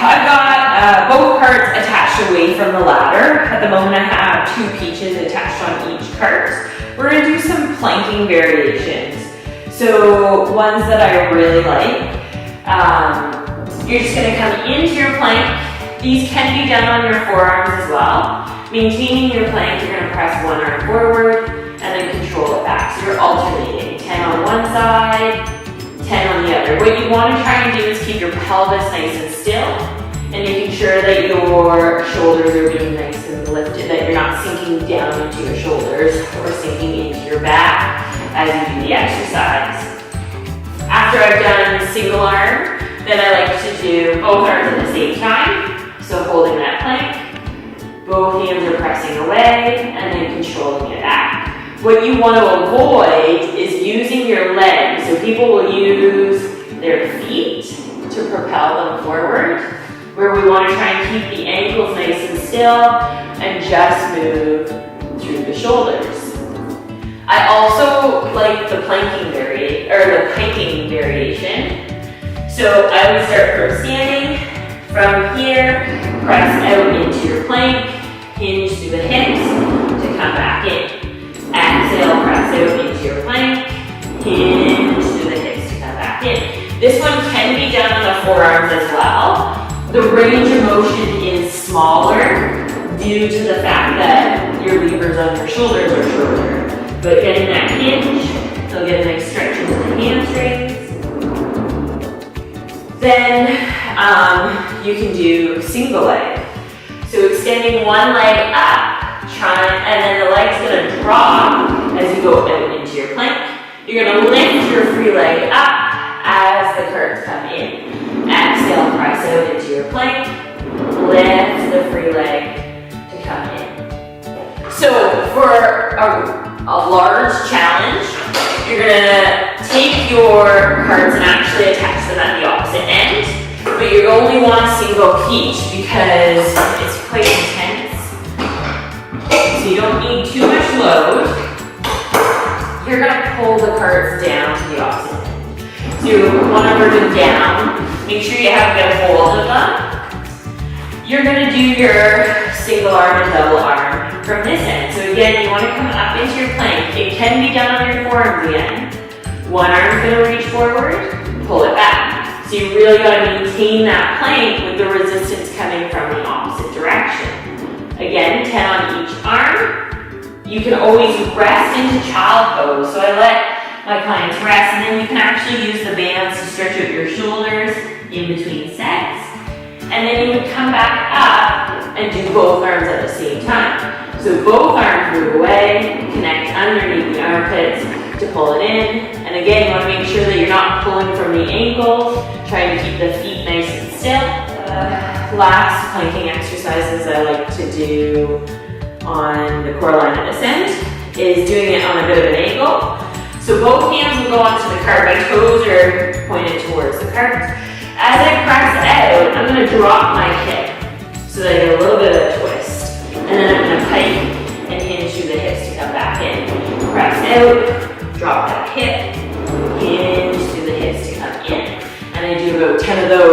I've got both carts attached away from the ladder. At the moment I have 2 peaches attached on each cart. We're gonna do some planking variations. So ones that I really like, you're just gonna come into your plank. These can be done on your forearms as well. Maintaining your plank, you're gonna press one arm forward and then control it back. So you're alternating, 10 on one side, 10 on the other. What you wanna try and do is keep your pelvis nice and still and making sure that your shoulders are being nice and lifted, that you're not sinking down into your shoulders or sinking into your back as you do the exercise. After I've done single arm, then I like to do both arms at the same time. So holding that plank, both hands are pressing away and then controlling it back. What you want to avoid is using your legs. So people will use their feet to propel them forward, where we want to try and keep the ankles nice and still and just move through the shoulders. I also like the planking variation, or the piking variation. So I would start from standing, from here, press out into your plank, hinge through the hips to come back in. Exhale, press out into your plank, hinge through the hips to come back in. This one can be done on the forearms as well. The range of motion is smaller due to the fact that your levers on your shoulders are shorter. But getting that hinge, you'll get a nice stretch into the hamstrings. Then you can do single leg. So extending one leg up, and then the leg's gonna drop as you go out into your plank. You're gonna lift your free leg up as the curves come in. Exhale, press out into your plank. Lift the free leg to come in. So for a large challenge, you're gonna take your cards and actually attach them at the opposite end, but you only want a single peach because it's quite intense. So you don't need too much load. You're gonna pull the cards down to the opposite end. So you wanna bring them down. Make sure you have a good hold of them. You're gonna do your single arm and double arm from this end. So again, you wanna come up into your plank. It can be done on your forearms again. One arm's gonna reach forward, pull it back. So you really gotta maintain that plank with the resistance coming from the opposite direction. Again, 10 on each arm. You can always rest into child pose. So I let my clients rest, and then you can actually use the bands to stretch out your shoulders in between sets. And then you would come back up and do both arms at the same time. So both arms move away, connect underneath the armpits to pull it in. And again, you want to make sure that you're not pulling from the ankles, trying to keep the feet nice and still. Last planking exercises I like to do on the core line at this end is doing it on a bit of an angle. So both hands will go onto the cart. My toes are pointed towards the cart. As I press out, I'm going to drop my hip so that I get a little bit of a twist. And then I'm going to pike and hinge through the hips to come back in. Press out, drop that hip, hinge through the hips to come in. And I do about 10 of those